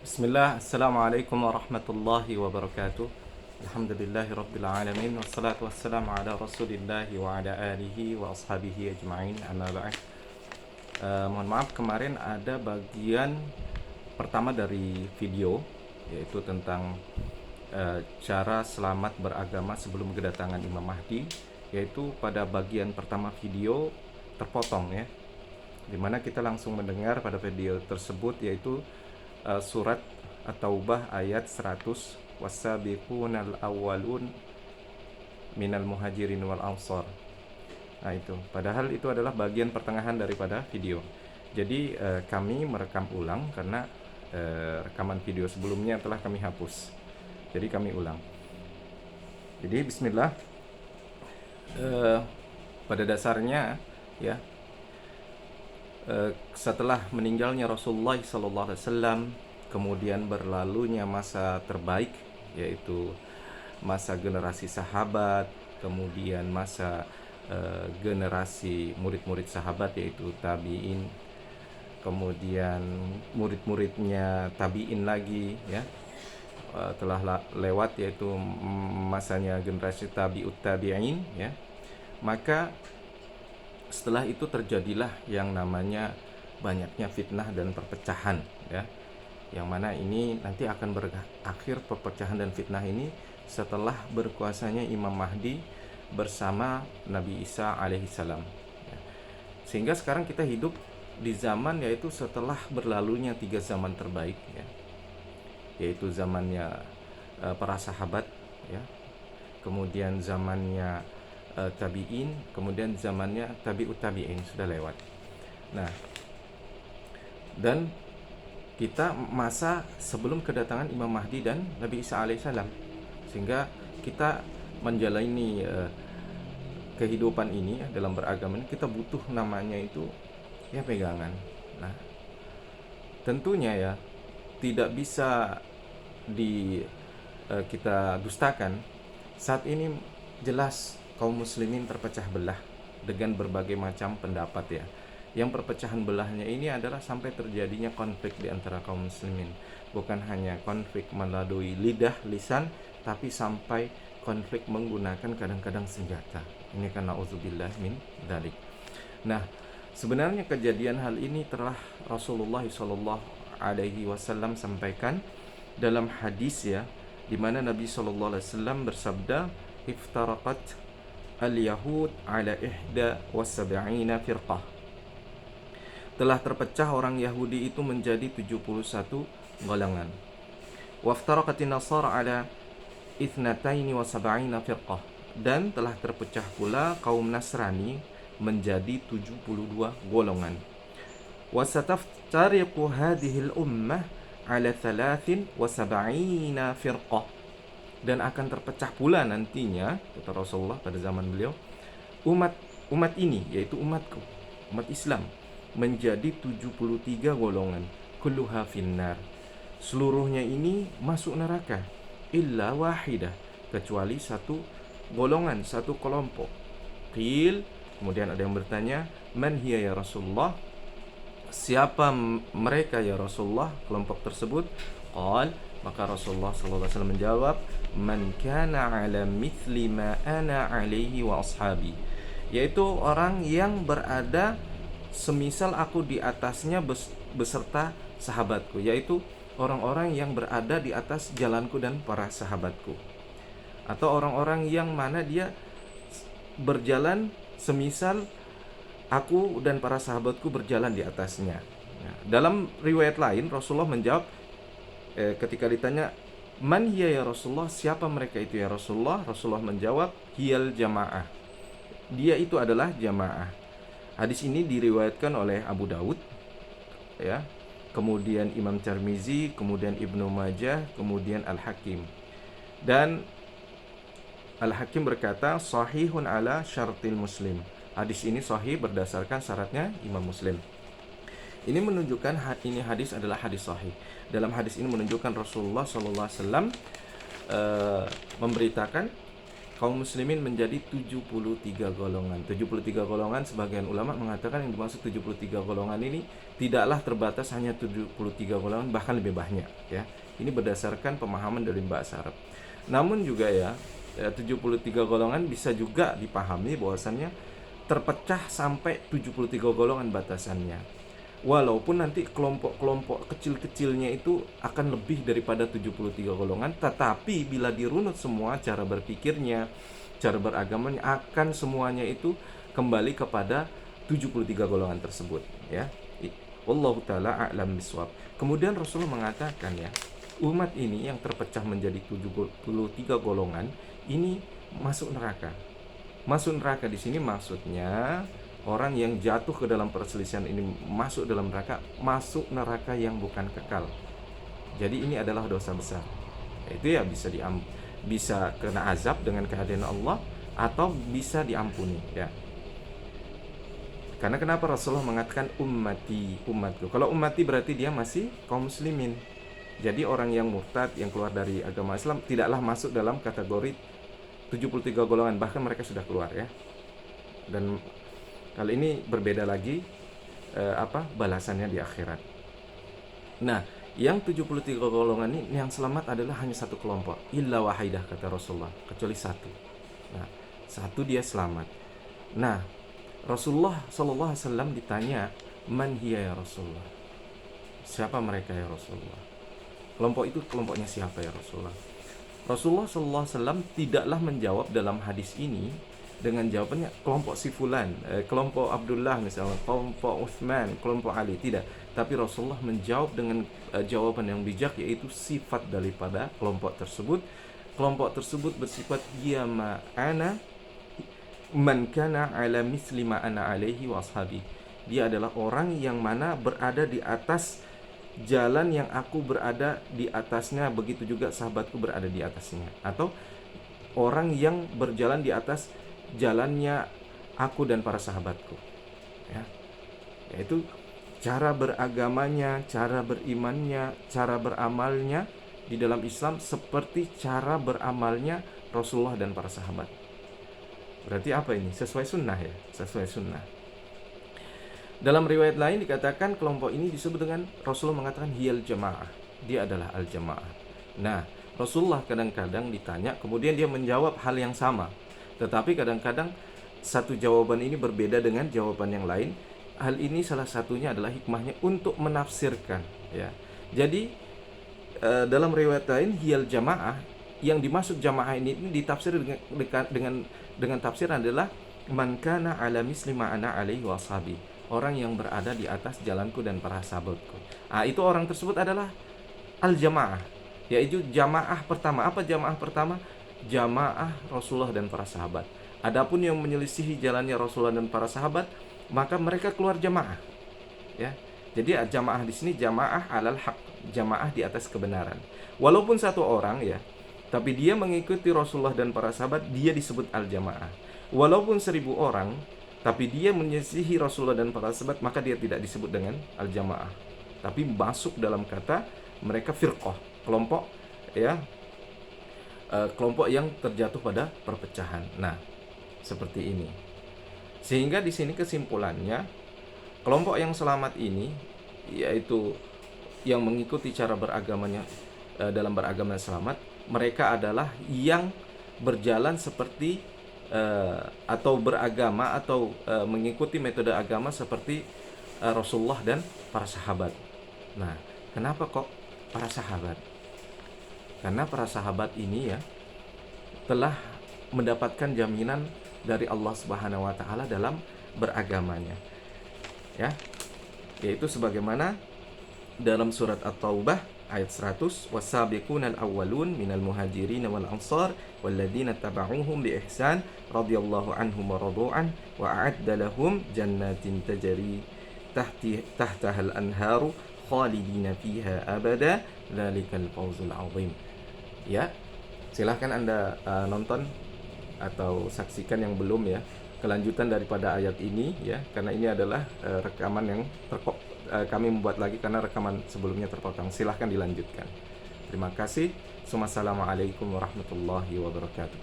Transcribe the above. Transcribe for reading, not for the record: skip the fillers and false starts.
Bismillah, Assalamualaikum warahmatullahi wabarakatuh. Alhamdulillahi rabbil alamin. Wassalatu wassalamu ala rasulillahi wa ala alihi wa ashabihi ajma'in. Amma ba'd. Mohon maaf, kemarin ada bagian pertama dari video, yaitu tentang cara selamat beragama sebelum kedatangan Imam Mahdi. Yaitu pada bagian pertama video terpotong ya, dimana kita langsung mendengar pada video tersebut, yaitu surat At-Taubah ayat 100, wasabiqunal awwalun minal muhajirin wal ansar. Nah itu, padahal itu adalah bagian pertengahan daripada video. Jadi kami merekam ulang karena rekaman video sebelumnya telah kami hapus. Jadi kami ulang. Jadi bismillah. Pada dasarnya ya, setelah meninggalnya Rasulullah SAW, kemudian berlalunya masa terbaik, yaitu masa generasi sahabat, kemudian masa generasi murid-murid sahabat, yaitu tabi'in, kemudian murid-muridnya tabi'in lagi ya, telah lewat, yaitu masanya generasi tabi'ut tabi'in ya. Maka setelah itu terjadilah yang namanya banyaknya fitnah dan perpecahan ya, yang mana ini nanti akan berakhir perpecahan dan fitnah ini setelah berkuasanya Imam Mahdi bersama Nabi Isa alaihissalam ya. Sehingga sekarang kita hidup di zaman, yaitu setelah berlalunya 3 zaman terbaik ya, yaitu zamannya para sahabat ya, kemudian zamannya tabi'in, kemudian zamannya tabi'ut tabi'in sudah lewat. Nah, dan kita masa sebelum kedatangan Imam Mahdi dan Nabi Isa alaihissalam, sehingga kita menjalani kehidupan ini ya, dalam beragama ini kita butuh namanya itu ya pegangan. Nah, tentunya ya tidak bisa kita dustakan. Saat ini jelas kaum muslimin terpecah belah dengan berbagai macam pendapat ya. Yang perpecahan belahnya ini adalah sampai terjadinya konflik di antara kaum muslimin. Bukan hanya konflik melalui lidah, lisan, tapi sampai konflik menggunakan kadang-kadang senjata. Ini karena auzubillah min dzalik. Nah, sebenarnya kejadian hal ini telah Rasulullah SAW sampaikan dalam hadis ya, di mana Nabi SAW bersabda, iftaraqat al-yahud ala ihda wa sab'ina firqah. Telah terpecah orang Yahudi itu menjadi 71 golongan. Waftaraqatin nasara ala ithnataini wa sab'ina firqah. Dan telah terpecah pula kaum Nasrani menjadi 72 golongan. Wa sataftariqu hadhihi al-ummah ala 73 firqah. Dan akan terpecah pula nantinya, kata Rasulullah pada zaman beliau, umat ini, yaitu umatku, umat Islam, menjadi 73 golongan. Kulluha finnar. Seluruhnya ini masuk neraka, illa wahidah, kecuali satu golongan, satu kelompok. Qil, kemudian ada yang bertanya, man hiya ya Rasulullah? Siapa mereka ya Rasulullah, kelompok tersebut? Qal, maka Rasulullah SAW menjawab, man kana ala mithli ma ana alaihi wa ashabi, yaitu orang yang berada semisal aku di atasnya beserta sahabatku, yaitu orang-orang yang berada di atas jalanku dan para sahabatku, atau orang-orang yang mana dia berjalan semisal aku dan para sahabatku berjalan di atasnya. Nah, dalam riwayat lain Rasulullah menjawab, ketika ditanya man hiya ya Rasulullah, siapa mereka itu ya Rasulullah, Rasulullah menjawab, hiyal jamaah, dia itu adalah jamaah. Hadis ini diriwayatkan oleh Abu Daud ya, kemudian Imam Tirmizi, kemudian Ibnu Majah, kemudian Al-Hakim. Dan Al-Hakim berkata sahihun ala syartil Muslim. Hadis ini sahih berdasarkan syaratnya Imam Muslim. Ini menunjukkan ini hadis adalah hadis sahih. Dalam hadis ini menunjukkan Rasulullah SAW memberitakan kaum muslimin menjadi 73 golongan. 73 golongan, sebagian ulama mengatakan yang dimaksud 73 golongan ini tidaklah terbatas hanya 73 golongan, bahkan lebih banyak ya. Ini berdasarkan pemahaman dari bahasa Arab. Namun juga ya, 73 golongan bisa juga dipahami bahwasannya terpecah sampai 73 golongan batasannya. Walaupun nanti kelompok-kelompok kecil-kecilnya itu akan lebih daripada 73 golongan, tetapi bila dirunut semua cara berpikirnya, cara beragamanya, akan semuanya itu kembali kepada 73 golongan tersebut ya. Wallahu taala a'lam bishawab. Kemudian Rasulullah mengatakan ya, umat ini yang terpecah menjadi 73 golongan ini masuk neraka. Masuk neraka di sini maksudnya orang yang jatuh ke dalam perselisihan ini masuk dalam neraka, masuk neraka yang bukan kekal. Jadi ini adalah dosa besar. Itu ya bisa kena azab dengan kehadiran Allah atau bisa diampuni ya. Karena kenapa Rasulullah mengatakan ummati, umatku. Kalau ummati berarti dia masih kaum muslimin. Jadi orang yang murtad, yang keluar dari agama Islam tidaklah masuk dalam kategori 73 golongan, bahkan mereka sudah keluar ya. Dan hal ini berbeda lagi balasannya di akhirat. Nah, yang 73 golongan ini yang selamat adalah hanya satu kelompok, illa wahidah kata Rasulullah, kecuali satu. Nah, satu dia selamat. Nah, Rasulullah sallallahu alaihi wasallam ditanya, "Man hiya ya Rasulullah?" Siapa mereka ya Rasulullah? Kelompok itu kelompoknya siapa ya Rasulullah? Rasulullah sallallahu alaihi wasallam tidaklah menjawab dalam hadis ini dengan jawabannya kelompok si fulan, kelompok Abdullah misalnya, kelompok Utsman, kelompok Ali, tidak. Tapi Rasulullah menjawab dengan jawaban yang bijak, yaitu sifat daripada kelompok tersebut. Kelompok tersebut bersifat ya ma'ana man kana ala misli ma ana alaihi wa ashabi. Dia adalah orang yang mana berada di atas jalan yang aku berada di atasnya, begitu juga sahabatku berada di atasnya. Atau orang yang berjalan di atas jalannya aku dan para sahabatku ya. Yaitu cara beragamanya, cara berimannya, cara beramalnya di dalam Islam seperti cara beramalnya Rasulullah dan para sahabat. Berarti apa ini? Sesuai sunnah ya, sesuai sunnah. Dalam riwayat lain dikatakan kelompok ini disebut dengan, Rasulullah mengatakan hiyal jamaah, dia adalah al-jamaah. Nah, Rasulullah kadang-kadang ditanya, kemudian dia menjawab hal yang sama. Tetapi kadang-kadang satu jawaban ini berbeda dengan jawaban yang lain. Hal ini salah satunya adalah hikmahnya untuk menafsirkan ya. Jadi dalam riwayat lain hiyal jamaah, yang dimaksud jamaah ini ditafsir dengan tafsir adalah man kana ala misli ma ana alaihi washabi, orang yang berada di atas jalanku dan para sahabatku. Itu orang tersebut adalah al-jamaah, yaitu jamaah pertama. Apa jamaah pertama? Jamaah Rasulullah dan para sahabat. Adapun yang menyelisihi jalannya Rasulullah dan para sahabat, maka mereka keluar jamaah. Ya. Jadi jamaah di sini jamaah alal haq, jamaah di atas kebenaran. Walaupun satu orang ya, tapi dia mengikuti Rasulullah dan para sahabat, dia disebut al-jamaah. Walaupun 1000 orang, tapi dia menyelisihi Rasulullah dan para sahabat, maka dia tidak disebut dengan al-jamaah. Tapi masuk dalam kata mereka firqah, kelompok ya. Kelompok yang terjatuh pada perpecahan. Nah, seperti ini. Sehingga di sini kesimpulannya, kelompok yang selamat ini yaitu yang mengikuti cara beragamanya dalam beragama selamat, mereka adalah yang berjalan seperti atau beragama atau mengikuti metode agama seperti Rasulullah dan para sahabat. Nah, kenapa kok para sahabat? Karena para sahabat ini ya telah mendapatkan jaminan dari Allah Subhanahu wa taala dalam beragamanya. Ya. Yaitu sebagaimana dalam surat At-Taubah ayat 100, wasabiqunal awwalun minal muhajirin wal ansar walladzina tabauhum bi ihsan radhiyallahu anhum wa radu'an wa a'adda lahum jannatin tajri tahtahal anharu khalidina fiha abada dzalikal fawzul 'azim. Ya, silahkan Anda nonton atau saksikan yang belum ya, kelanjutan daripada ayat ini ya, karena ini adalah rekaman yang kami membuat lagi karena rekaman sebelumnya terpotong. Silahkan dilanjutkan. Terima kasih. Wassalamualaikum warahmatullahi wabarakatuh.